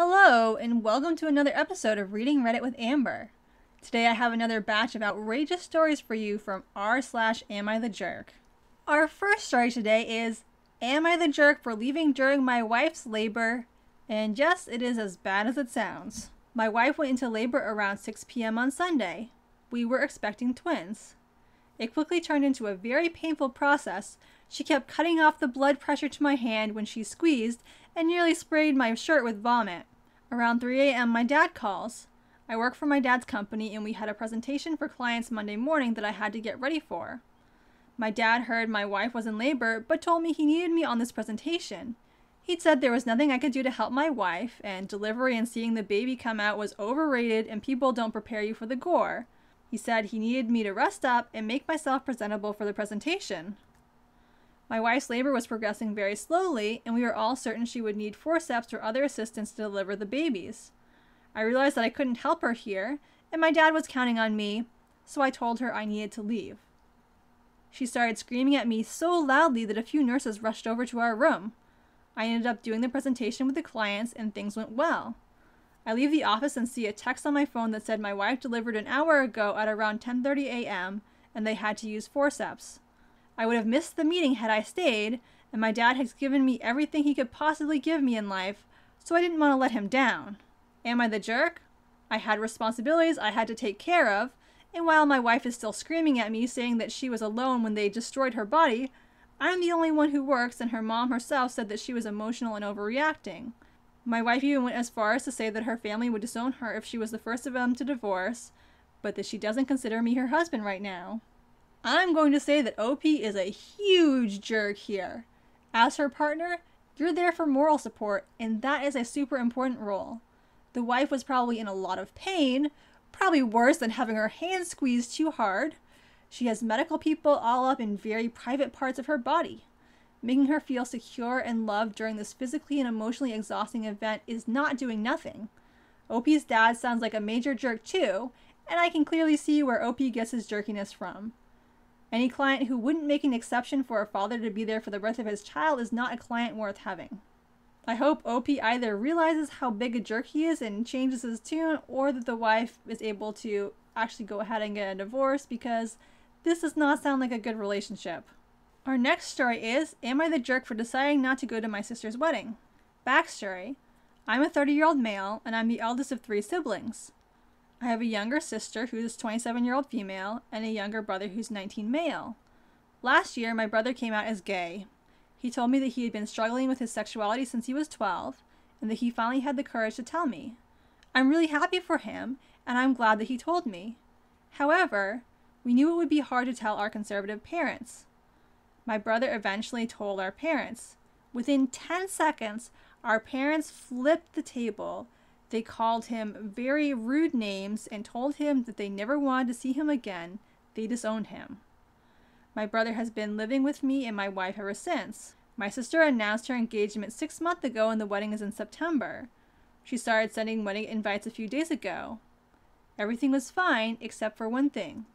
Hello, and welcome to another episode of Reading Reddit with Amber. Today I have another batch of outrageous stories for you from r/Am I the Jerk. Our first story today is, Am I the Jerk for leaving during my wife's labor? And yes, it is as bad as it sounds. My wife went into labor around 6 p.m. on Sunday. We were expecting twins. It quickly turned into a very painful process. She kept cutting off the blood pressure to my hand when she squeezed and nearly sprayed my shirt with vomit. Around 3 a.m. my dad calls. I work for my dad's company and we had a presentation for clients Monday morning that I had to get ready for. My dad heard my wife was in labor but told me he needed me on this presentation. He'd said there was nothing I could do to help my wife, and delivery and seeing the baby come out was overrated and people don't prepare you for the gore. He said he needed me to rest up and make myself presentable for the presentation. My wife's labor was progressing very slowly, and we were all certain she would need forceps or other assistance to deliver the babies. I realized that I couldn't help her here, and my dad was counting on me, so I told her I needed to leave. She started screaming at me so loudly that a few nurses rushed over to our room. I ended up doing the presentation with the clients, and things went well. I leave the office and see a text on my phone that said my wife delivered an hour ago at around 10:30 a.m. and they had to use forceps. I would have missed the meeting had I stayed, and my dad has given me everything he could possibly give me in life, so I didn't want to let him down. Am I the jerk? I had responsibilities I had to take care of, and while my wife is still screaming at me saying that she was alone when they destroyed her body, I'm the only one who works, and her mom herself said that she was emotional and overreacting. My wife even went as far as to say that her family would disown her if she was the first of them to divorce, but that she doesn't consider me her husband right now. I'm going to say that OP is a huge jerk here. As her partner, you're there for moral support, and that is a super important role. The wife was probably in a lot of pain, probably worse than having her hand squeezed too hard. She has medical people all up in very private parts of her body. Making her feel secure and loved during this physically and emotionally exhausting event is not doing nothing. OP's dad sounds like a major jerk too, and I can clearly see where OP gets his jerkiness from. Any client who wouldn't make an exception for a father to be there for the birth of his child is not a client worth having. I hope OP either realizes how big a jerk he is and changes his tune, or that the wife is able to actually go ahead and get a divorce, because this does not sound like a good relationship. Our next story is, Am I the Jerk for deciding not to go to my sister's wedding? Backstory: I'm a 30-year-old male, and I'm the eldest of 3 siblings. I have a younger sister who's a 27-year-old female, and a younger brother who's 19 male. Last year, my brother came out as gay. He told me that he had been struggling with his sexuality since he was 12, and that he finally had the courage to tell me. I'm really happy for him, and I'm glad that he told me. However, we knew it would be hard to tell our conservative parents. My brother eventually told our parents. Within 10 seconds, our parents flipped the table. They called him very rude names and told him that they never wanted to see him again. They disowned him. My brother has been living with me and my wife ever since. My sister announced her engagement 6 months ago and the wedding is in September. She started sending wedding invites a few days ago. Everything was fine except for one thing.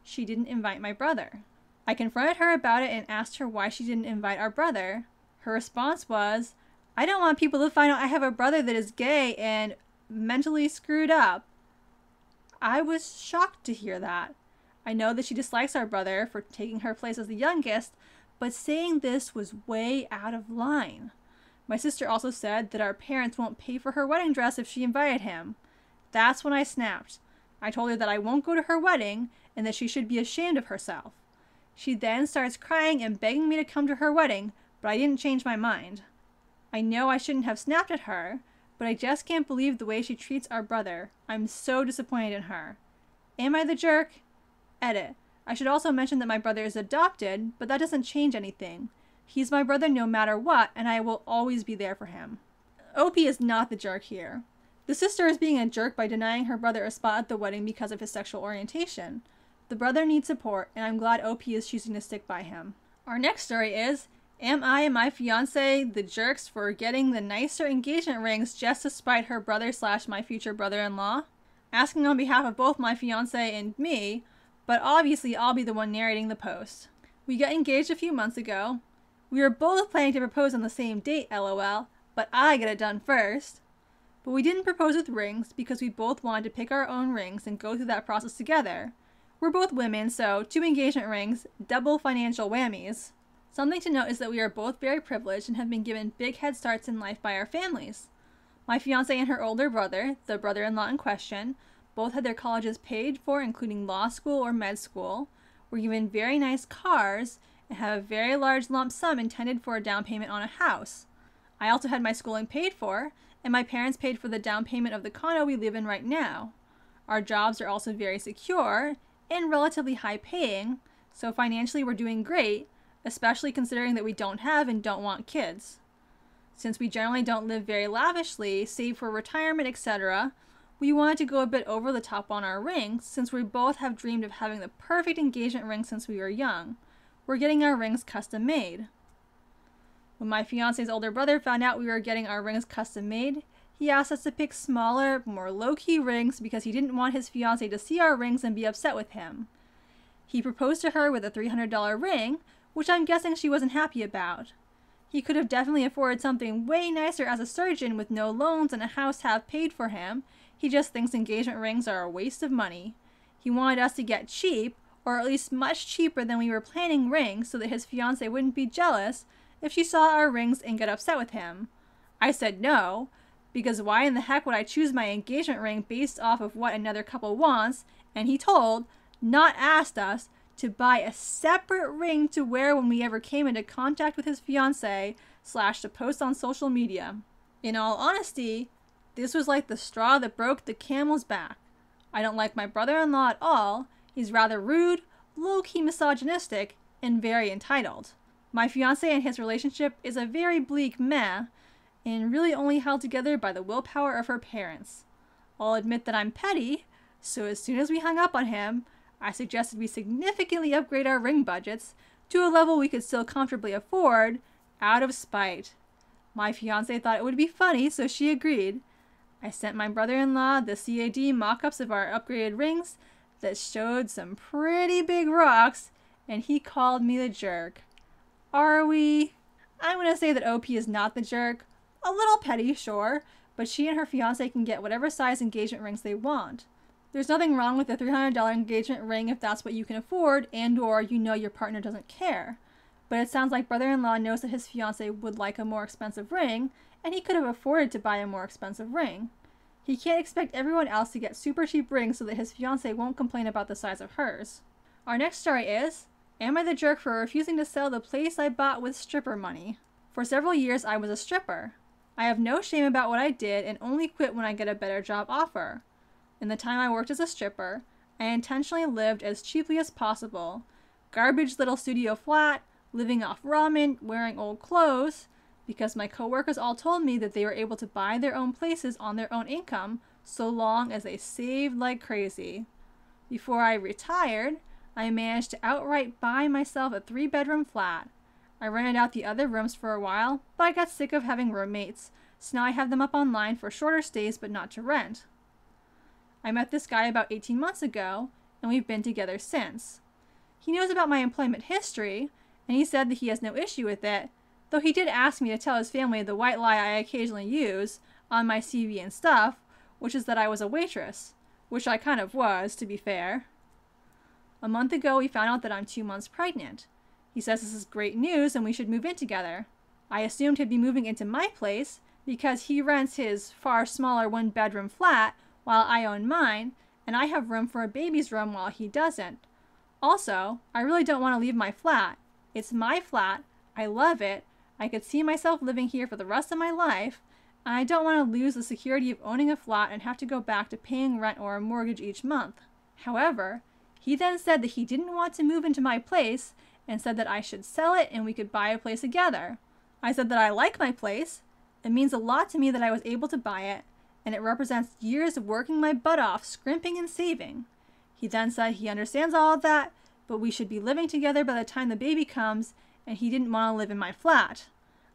She didn't invite my brother. I confronted her about it and asked her why she didn't invite our brother. Her response was, I don't want people to find out I have a brother that is gay and mentally screwed up. I was shocked to hear that. I know that she dislikes our brother for taking her place as the youngest, but saying this was way out of line. My sister also said that our parents won't pay for her wedding dress if she invited him. That's when I snapped. I told her that I won't go to her wedding and that she should be ashamed of herself. She then starts crying and begging me to come to her wedding, but I didn't change my mind. I know I shouldn't have snapped at her, but I just can't believe the way she treats our brother. I'm so disappointed in her. Am I the jerk? Edit. I should also mention that my brother is adopted, but that doesn't change anything. He's my brother no matter what, and I will always be there for him. OP is not the jerk here. The sister is being a jerk by denying her brother a spot at the wedding because of his sexual orientation. The brother needs support, and I'm glad OP is choosing to stick by him. Our next story is, Am I and my fiance the jerks for getting the nicer engagement rings just to spite her brother/my future brother-in-law? Asking on behalf of both my fiance and me, but obviously I'll be the one narrating the post. We got engaged a few months ago. We were both planning to propose on the same date, lol, but I get it done first. But we didn't propose with rings because we both wanted to pick our own rings and go through that process together. We're both women, so 2 engagement rings, double financial whammies. Something to note is that we are both very privileged and have been given big head starts in life by our families. My fiancée and her older brother, the brother-in-law in question, both had their colleges paid for, including law school or med school, were given very nice cars, and have a very large lump sum intended for a down payment on a house. I also had my schooling paid for, and my parents paid for the down payment of the condo we live in right now. Our jobs are also very secure and relatively high paying, so financially we're doing great, especially considering that we don't have and don't want kids. Since we generally don't live very lavishly, save for retirement, etc., we wanted to go a bit over the top on our rings since we both have dreamed of having the perfect engagement ring since we were young. We're getting our rings custom made. When my fiance's older brother found out we were getting our rings custom made, he asked us to pick smaller, more low-key rings because he didn't want his fiancée to see our rings and be upset with him. He proposed to her with a $300 ring, which I'm guessing she wasn't happy about. He could have definitely afforded something way nicer as a surgeon with no loans and a house half paid for him. He just thinks engagement rings are a waste of money. He wanted us to get cheap, or at least much cheaper than we were planning rings so that his fiancée wouldn't be jealous if she saw our rings and get upset with him. I said no, because why in the heck would I choose my engagement ring based off of what another couple wants, and he told, not asked us, to buy a separate ring to wear when we ever came into contact with his fiancée / to post on social media. In all honesty, this was like the straw that broke the camel's back. I don't like my brother-in-law at all. He's rather rude, low-key misogynistic, and very entitled. My fiancé and his relationship is a very bleak meh, and really only held together by the willpower of her parents. I'll admit that I'm petty, so as soon as we hung up on him, I suggested we significantly upgrade our ring budgets to a level we could still comfortably afford, out of spite. My fiancée thought it would be funny, so she agreed. I sent my brother-in-law the CAD mock-ups of our upgraded rings that showed some pretty big rocks, and he called me the jerk. Are we? I'm going to say that OP is not the jerk. A little petty, sure, but she and her fiancé can get whatever size engagement rings they want. There's nothing wrong with a $300 engagement ring if that's what you can afford and or you know your partner doesn't care. But it sounds like brother-in-law knows that his fiancée would like a more expensive ring, and he could have afforded to buy a more expensive ring. He can't expect everyone else to get super cheap rings so that his fiancée won't complain about the size of hers. Our next story is, am I the jerk for refusing to sell the place I bought with stripper money? For several years I was a stripper. I have no shame about what I did and only quit when I get a better job offer. In the time I worked as a stripper, I intentionally lived as cheaply as possible. Garbage little studio flat, living off ramen, wearing old clothes, because my coworkers all told me that they were able to buy their own places on their own income so long as they saved like crazy. Before I retired, I managed to outright buy myself a 3-bedroom flat. I rented out the other rooms for a while, but I got sick of having roommates, so now I have them up online for shorter stays but not to rent. I met this guy about 18 months ago, and we've been together since. He knows about my employment history, and he said that he has no issue with it, though he did ask me to tell his family the white lie I occasionally use on my CV and stuff, which is that I was a waitress, which I kind of was, to be fair. A month ago, we found out that I'm 2 months pregnant. He says this is great news and we should move in together. I assumed he'd be moving into my place because he rents his far smaller 1-bedroom flat while I own mine, and I have room for a baby's room while he doesn't. Also, I really don't want to leave my flat. It's my flat, I love it, I could see myself living here for the rest of my life, and I don't want to lose the security of owning a flat and have to go back to paying rent or a mortgage each month. However, he then said that he didn't want to move into my place and said that I should sell it and we could buy a place together. I said that I like my place. It means a lot to me that I was able to buy it, and it represents years of working my butt off, scrimping and saving. He then said he understands all of that, but we should be living together by the time the baby comes, and he didn't want to live in my flat.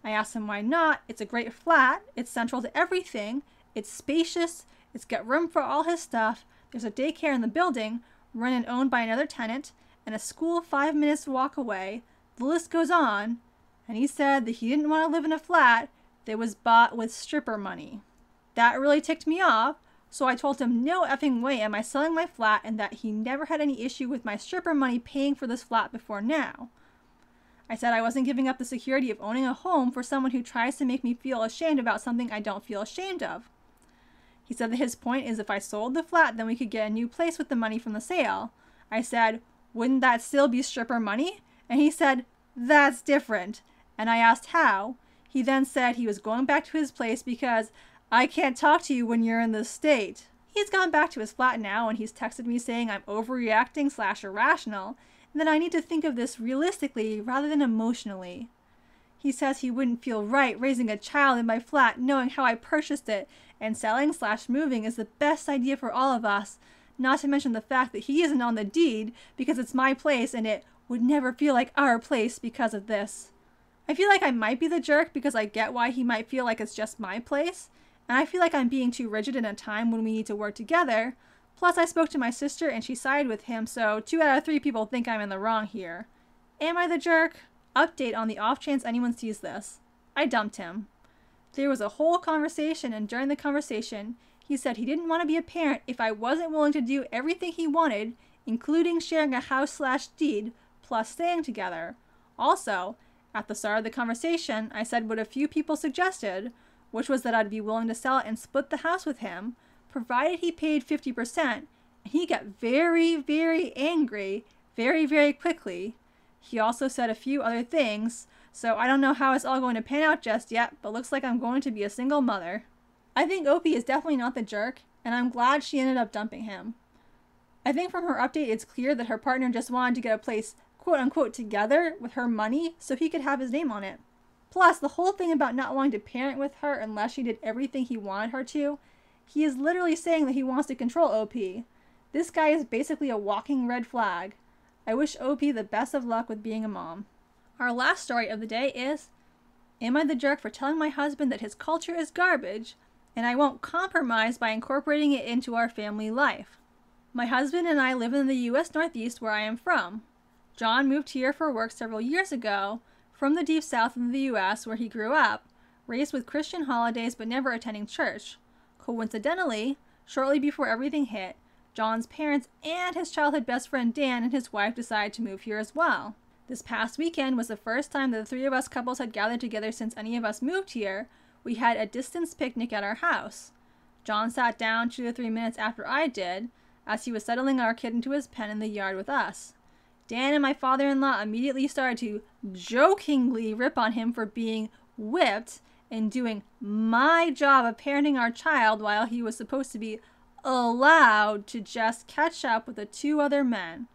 I asked him why not. It's a great flat, it's central to everything, it's spacious, it's got room for all his stuff, there's a daycare in the building, run and owned by another tenant, and a school 5 minutes walk away. The list goes on, and he said that he didn't want to live in a flat that was bought with stripper money. That really ticked me off, so I told him no effing way am I selling my flat and that he never had any issue with my stripper money paying for this flat before now. I said I wasn't giving up the security of owning a home for someone who tries to make me feel ashamed about something I don't feel ashamed of. He said that his point is if I sold the flat, then we could get a new place with the money from the sale. I said, wouldn't that still be stripper money? And he said, that's different. And I asked how. He then said he was going back to his place because I can't talk to you when you're in this state. He's gone back to his flat now and he's texted me saying I'm overreacting/irrational and that I need to think of this realistically rather than emotionally. He says he wouldn't feel right raising a child in my flat knowing how I purchased it, and selling/moving is the best idea for all of us, not to mention the fact that he isn't on the deed because it's my place and it would never feel like our place because of this. I feel like I might be the jerk because I get why he might feel like it's just my place, and I feel like I'm being too rigid in a time when we need to work together. Plus, I spoke to my sister and she sided with him, so 2 out of 3 people think I'm in the wrong here. Am I the jerk? Update on the off chance anyone sees this. I dumped him. There was a whole conversation, and during the conversation, he said he didn't want to be a parent if I wasn't willing to do everything he wanted, including sharing a house/deed, plus staying together. Also, at the start of the conversation, I said what a few people suggested, which was that I'd be willing to sell it and split the house with him, provided he paid 50%, and he got very, very angry very, very quickly. He also said a few other things, so I don't know how it's all going to pan out just yet, but looks like I'm going to be a single mother. I think Opie is definitely not the jerk, and I'm glad she ended up dumping him. I think from her update it's clear that her partner just wanted to get a place quote-unquote together with her money so he could have his name on it. Plus, the whole thing about not wanting to parent with her unless she did everything he wanted her to, he is literally saying that he wants to control OP. This guy is basically a walking red flag. I wish OP the best of luck with being a mom. Our last story of the day is, am I the jerk for telling my husband that his culture is garbage and I won't compromise by incorporating it into our family life? My husband and I live in the U.S. Northeast where I am from. John moved here for work several years ago from the deep south of the U.S. where he grew up, raised with Christian holidays but never attending church. Coincidentally, shortly before everything hit, John's parents and his childhood best friend Dan and his wife decided to move here as well. This past weekend was the first time that the 3 of us couples had gathered together since any of us moved here. We had a distance picnic at our house. John sat down 2 to 3 minutes after I did, as he was settling our kid into his pen in the yard with us. Dan and my father-in-law immediately started to jokingly rip on him for being whipped and doing my job of parenting our child while he was supposed to be allowed to just catch up with the 2 other men.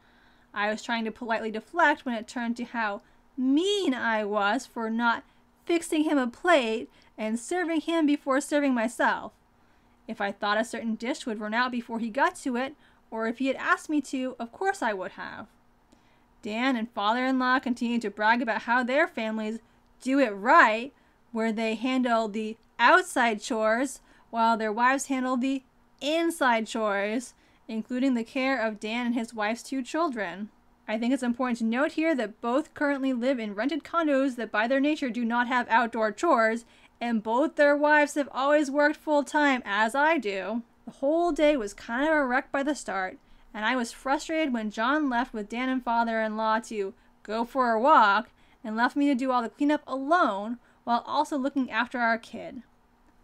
I was trying to politely deflect when it turned to how mean I was for not fixing him a plate and serving him before serving myself. If I thought a certain dish would run out before he got to it, or if he had asked me to, of course I would have. Dan and father-in-law continued to brag about how their families do it right, where they handle the outside chores while their wives handle the inside chores, including the care of Dan and his wife's 2 children. I think it's important to note here that both currently live in rented condos that by their nature do not have outdoor chores, and both their wives have always worked full-time, as I do. The whole day was kind of a wreck by the start, and I was frustrated when John left with Dan and father-in-law to go for a walk and left me to do all the cleanup alone while also looking after our kid.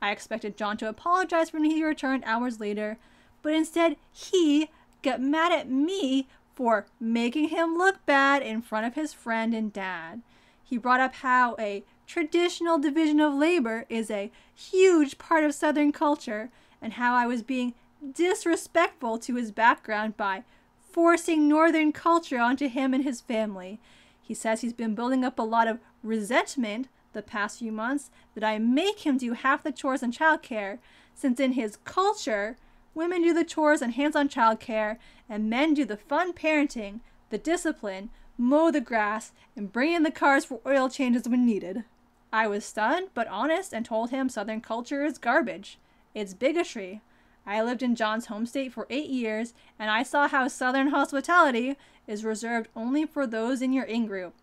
I expected John to apologize when he returned hours later, but instead he got mad at me for making him look bad in front of his friend and dad. He brought up how a traditional division of labor is a huge part of Southern culture and how I was being disrespectful to his background by forcing Northern culture onto him and his family. He says he's been building up a lot of resentment the past few months that I make him do half the chores and childcare, since in his culture, women do the chores and hands-on childcare, and men do the fun parenting, the discipline, mow the grass, and bring in the cars for oil changes when needed. I was stunned but honest and told him Southern culture is garbage. It's bigotry. I lived in John's home state for 8 years, and I saw how Southern hospitality is reserved only for those in your in-group.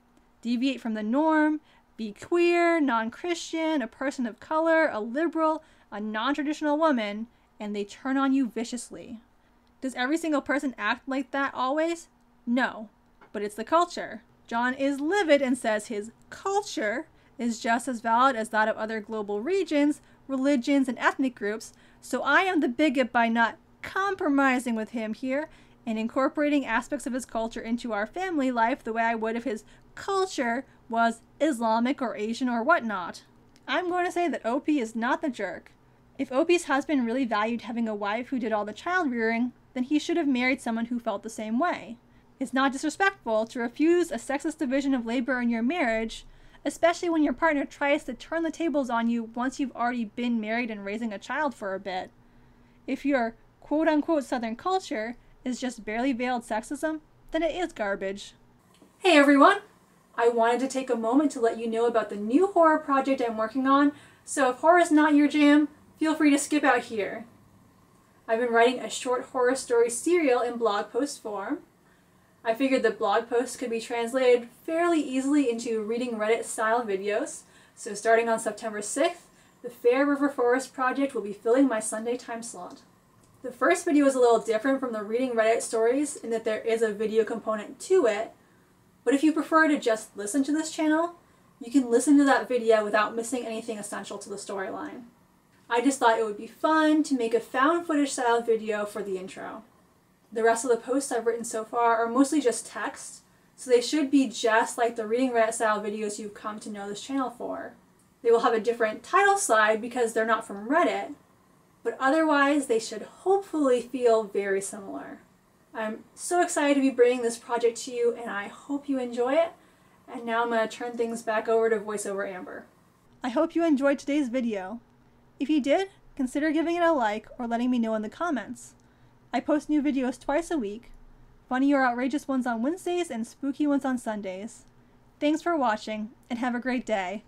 Deviate from the norm, be queer, non-Christian, a person of color, a liberal, a non-traditional woman, and they turn on you viciously. Does every single person act like that always? No, but it's the culture. John is livid and says his culture is just as valid as that of other global regions, religions, and ethnic groups, so I am the bigot by not compromising with him here and incorporating aspects of his culture into our family life the way I would if his culture was Islamic or Asian or whatnot. I'm going to say that OP is not the jerk. If OP's husband really valued having a wife who did all the child rearing, then he should have married someone who felt the same way. It's not disrespectful to refuse a sexist division of labor in your marriage, especially when your partner tries to turn the tables on you once you've already been married and raising a child for a bit. If your quote-unquote Southern culture is just barely veiled sexism, then it is garbage. Hey everyone! I wanted to take a moment to let you know about the new horror project I'm working on, so if horror is not your jam, feel free to skip out here. I've been writing a short horror story serial in blog post form. I figured the blog posts could be translated fairly easily into Reading Reddit style videos, so starting on September 6th, the Fair River Forest project will be filling my Sunday time slot. The first video is a little different from the Reading Reddit stories in that there is a video component to it, but if you prefer to just listen to this channel, you can listen to that video without missing anything essential to the storyline. I just thought it would be fun to make a found footage style video for the intro. The rest of the posts I've written so far are mostly just text, so they should be just like the Reading Reddit style videos you've come to know this channel for. They will have a different title slide because they're not from Reddit, but otherwise they should hopefully feel very similar. I'm so excited to be bringing this project to you, and I hope you enjoy it. And now I'm going to turn things back over to VoiceOver Amber. I hope you enjoyed today's video. If you did, consider giving it a like or letting me know in the comments. I post new videos twice a week, funny or outrageous ones on Wednesdays and spooky ones on Sundays. Thanks for watching, and have a great day.